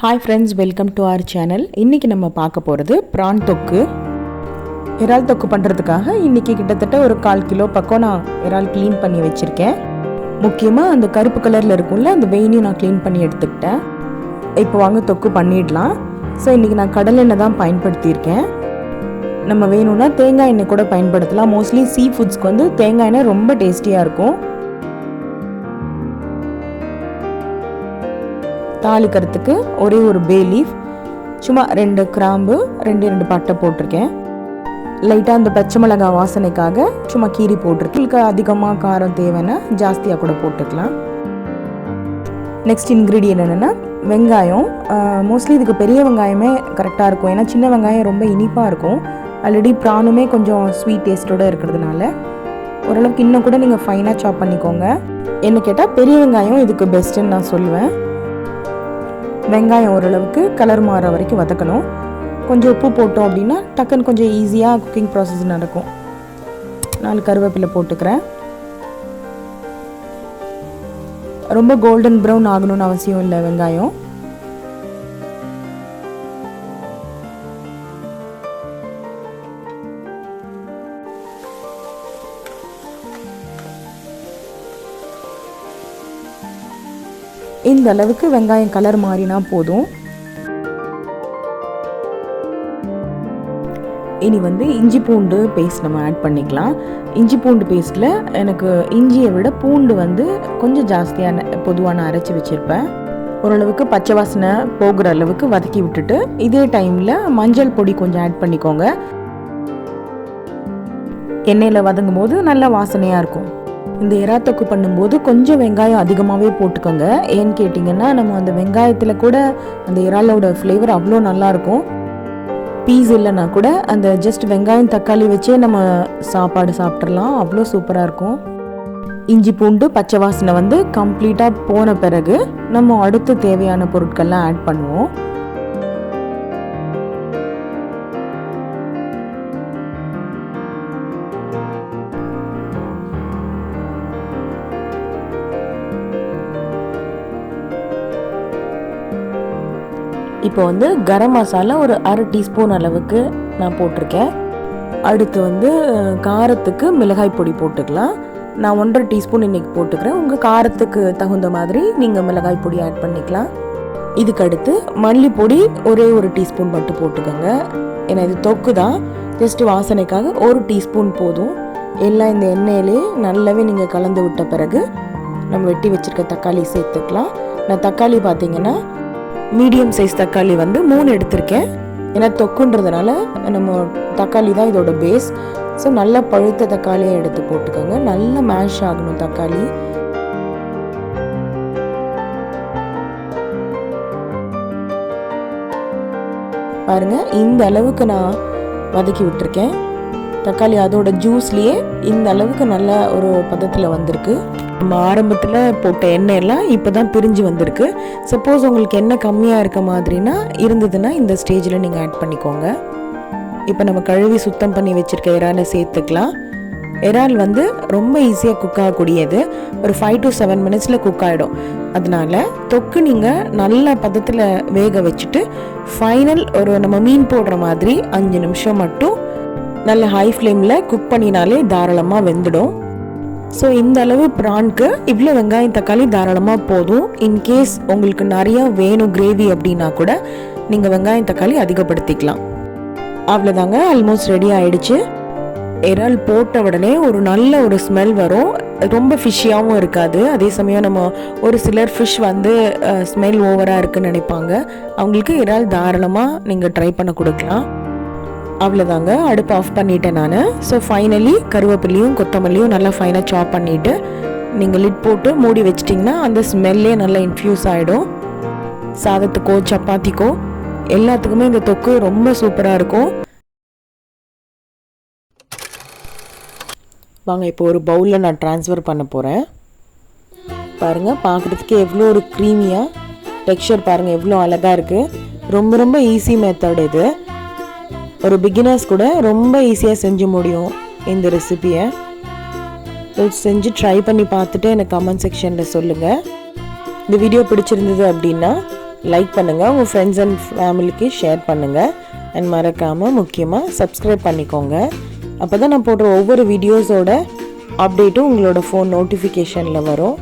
Hi friends, welcome to our channel. இன்னைக்கு நம்ம பார்க்க போறது prawn தொக்கு. இறால் தொக்கு பண்றதுக்காக இன்னைக்கு கிட்டத்தட்ட ஒரு 1/4 கிலோ பக்கம் நான் இறால் க்ளீன் பண்ணி வச்சிருக்கேன். முக்கியமா அந்த கருப்பு கலர்ல இருக்கும்ல அந்த வெயினையும் நான் க்ளீன் பண்ணி எடுத்துக்கிட்டேன். இப்போ வாங்க தொக்கு பண்ணிடலாம். ஸோ இன்னைக்கு நான் கடலை எண்ணெய் தான் பயன்படுத்தியிருக்கேன். நம்ம வேணும்னா தேங்காய் எண்ணெய் கூட பயன்படுத்தலாம். மோஸ்ட்லி சீ ஃபுட்ஸ்க்கு வந்து தேங்காய் எண்ணெய் ரொம்ப டேஸ்டியாக இருக்கும். தாளிக்கிறதுக்கு ஒரே ஒரு பே லீஃப், சும்மா 2 கிராம்பு, 2 பட்டை போட்டிருக்கேன். லைட்டாக அந்த பச்சை மிளகாய் வாசனைக்காக சும்மா கீரி போட்டிருக்கேன். இதுக்கு அதிகமாக காரம் தேவைன்னா ஜாஸ்தியாக கூட போட்டுக்கலாம். நெக்ஸ்ட் இன்க்ரீடியன்ட் என்னென்னா வெங்காயம். மோஸ்ட்லி இதுக்கு பெரிய வெங்காயமே கரெக்டாக இருக்கும், ஏன்னா சின்ன வெங்காயம் ரொம்ப இனிப்பாக இருக்கும். ஆல்ரெடி ப்ரானுமே கொஞ்சம் ஸ்வீட் டேஸ்ட்டோடு இருக்கிறதுனால ஓரளவுக்கு இன்னும் கூட நீங்கள் ஃபைனாக சாப் பண்ணிக்கோங்க. என்ன கேட்டால் பெரிய வெங்காயம் இதுக்கு பெஸ்ட்டுன்னு நான் சொல்லுவேன். வெங்காயம் ஓரளவுக்கு கலர் மாற வரைக்கும் வதக்கணும். கொஞ்சம் உப்பு போட்டோம் அப்படின்னா டக்குன்னு கொஞ்சம் ஈஸியாக குக்கிங் ப்ராசஸ் நடக்கும். 4 கருவேப்பிலை போட்டுக்கிறேன். ரொம்ப கோல்டன் ப்ரௌன் ஆகணும்னு அவசியம் இல்லை வெங்காயம். இந்த அளவுக்கு வெங்காயம் கலர் மாறினா போதும். இனி வந்து இஞ்சி பூண்டு பேஸ்ட் நம்ம ஆட் பண்ணிக்கலாம். இஞ்சி பூண்டு பேஸ்ட்டில் எனக்கு இஞ்சியை விட பூண்டு வந்து கொஞ்சம் ஜாஸ்தியான பொதுவாக நான் அரைச்சி வச்சுருப்பேன். ஓரளவுக்கு பச்சை வாசனை போகிற அளவுக்கு வதக்கி விட்டுட்டு இதே டைமில் மஞ்சள் பொடி கொஞ்சம் ஆட் பண்ணிக்கோங்க. எண்ணெயில் வதங்கும் போது நல்ல வாசனையாக இருக்கும். இந்த இறா தொக்கு பண்ணும்போது கொஞ்சம் வெங்காயம் அதிகமாகவே போட்டுக்கோங்க. ஏன்னு கேட்டிங்கன்னா நம்ம அந்த வெங்காயத்தில் கூட அந்த இறாலோட ஃப்ளேவர் அவ்வளோ நல்லாயிருக்கும். பீஸ் இல்லைன்னா கூட அந்த ஜஸ்ட் வெங்காயம் தக்காளி வச்சே நம்ம சாப்பாடு சாப்பிட்றலாம், அவ்வளோ சூப்பராக இருக்கும். இஞ்சி பூண்டு பச்சை வாசனை வந்து கம்ப்ளீட்டாக போன பிறகு நம்ம அடுத்து தேவையான பொருட்கள்லாம் ஆட் பண்ணுவோம். இப்போ வந்து கரம் மசாலா ஒரு 1/2 டீஸ்பூன் அளவுக்கு நான் போட்டிருக்கேன். அடுத்து வந்து காரத்துக்கு மிளகாய் பொடி போட்டுக்கலாம். நான் 1.5 டீஸ்பூன் இன்றைக்கி போட்டுக்கிறேன். உங்கள் காரத்துக்கு தகுந்த மாதிரி நீங்கள் மிளகாய் பொடி ஆட் பண்ணிக்கலாம். இதுக்கு அடுத்து மல்லிப்பொடி ஒரே 1 டீஸ்பூன் மட்டும் போட்டுக்கோங்க. ஏன்னா இது தொக்கு தான், ஜஸ்ட் வாசனைக்காக 1 டீஸ்பூன் போதும். எல்லாம் இந்த எண்ணெயிலே நல்லாவே நீங்கள் கலந்து விட்ட பிறகு நம்ம வெட்டி வச்சுருக்க தக்காளி சேர்த்துக்கலாம். நான் தக்காளி பார்த்தீங்கன்னா மீடியம் சைஸ் தக்காளி வந்து 3 எடுத்திருக்கேன். ஏன்னா தொக்குன்றதுனால நம்ம தக்காளி தான் இதோட பேஸ். ஸோ நல்லா பழுத்த தக்காளியை எடுத்து போட்டுக்கோங்க. நல்லா மேஷ் ஆகணும் தக்காளி. பாருங்க, இந்த அளவுக்கு நான் வதக்கி விட்டுருக்கேன். தக்காளி அதோட ஜூஸ்லேயே இந்த அளவுக்கு நல்ல ஒரு பதத்தில் வந்திருக்கு. நம்ம ஆரம்பத்தில் போட்ட எண்ணெயெல்லாம் இப்போ தான் பிரிஞ்சு வந்திருக்கு. சப்போஸ் உங்களுக்கு எண்ணெய் கம்மியாக இருக்க மாதிரினா இருந்ததுன்னா இந்த ஸ்டேஜில் நீங்கள் ஆட் பண்ணிக்கோங்க. இப்போ நம்ம கழுவி சுத்தம் பண்ணி வச்சுருக்க இறாலை சேர்த்துக்கலாம். இறால் வந்து ரொம்ப ஈஸியாக குக் ஆகக்கூடியது. ஒரு 5 to 7 மினிட்ஸில் குக் ஆகிடும். அதனால தொக்கு நீங்கள் நல்ல பதத்தில் வேக வச்சுட்டு ஃபைனல் ஒரு நம்ம மீன் போடுற மாதிரி 5 நிமிஷம் மட்டும் நல்ல ஹை ஃப்ளேமில் குக் பண்ணினாலே தாராளமாக வெந்துடும். ஸோ இந்த அளவு ப்ரான்க்கு இவ்வளோ வெங்காயம் தக்காளி தாராளமாக போதும். இன்கேஸ் உங்களுக்கு நிறையா வேணும் கிரேவி அப்படின்னா கூட நீங்கள் வெங்காயம் தக்காளி அதிகப்படுத்திக்கலாம். அவ்வளோதாங்க, ஆல்மோஸ்ட் ரெடி ஆகிடுச்சு. இறால் போட்ட உடனே ஒரு நல்ல ஒரு ஸ்மெல் வரும். ரொம்ப ஃபிஷ்ஷியாகவும் இருக்காது. அதே சமயம் நம்ம ஒரு சிலர் ஃபிஷ் வந்து ஸ்மெல் ஓவராக இருக்குன்னு நினைப்பாங்க. அவங்களுக்கு இறால் தாராளமாக நீங்கள் ட்ரை பண்ண கொடுக்கலாம். அவ்வளோதாங்க, அடுப்பு ஆஃப் பண்ணிட்டேன் நான். ஸோ ஃபைனலி கருவேப்பிலையும் கொத்தமல்லியும் நல்லா ஃபைனாக சாப் பண்ணிவிட்டு நீங்கள் லிட் போட்டு மூடி வச்சிட்டிங்கன்னா அந்த ஸ்மெல்லே நல்லா இன்ஃப்யூஸ் ஆகிடும். சாதத்துக்கோ சப்பாத்திக்கோ எல்லாத்துக்குமே இந்த தொக்கு ரொம்ப சூப்பராக இருக்கும். வாங்க இப்போ ஒரு பவுலில் நான் ட்ரான்ஸ்ஃபர் பண்ண போகிறேன். பாருங்கள், பார்க்குறதுக்கு எவ்வளோ ஒரு க்ரீமியாக டெக்ஸ்சர் பாருங்கள், எவ்வளோ அழகாக இருக்குது. ரொம்ப ரொம்ப ஈஸி மெத்தட் இது. ஒரு பிகினர்ஸ் கூட ரொம்ப ஈஸியாக செஞ்சு முடியும் இந்த ரெசிபியை. செஞ்சு ட்ரை பண்ணி பார்த்துட்டு எனக்கு கமெண்ட் செக்ஷனில் சொல்லுங்கள். இந்த வீடியோ பிடிச்சிருந்தது அப்படின்னா லைக் பண்ணுங்கள், உங்கள் ஃப்ரெண்ட்ஸ் அண்ட் ஃபேமிலிக்கு ஷேர் பண்ணுங்கள். அண்ட் மறக்காமல் முக்கியமாக சப்ஸ்கிரைப் பண்ணிக்கோங்க. அப்போ தான் நான் போடுற ஒவ்வொரு வீடியோஸோட அப்டேட்டும் உங்களோட ஃபோன் நோட்டிஃபிகேஷனில் வரும்.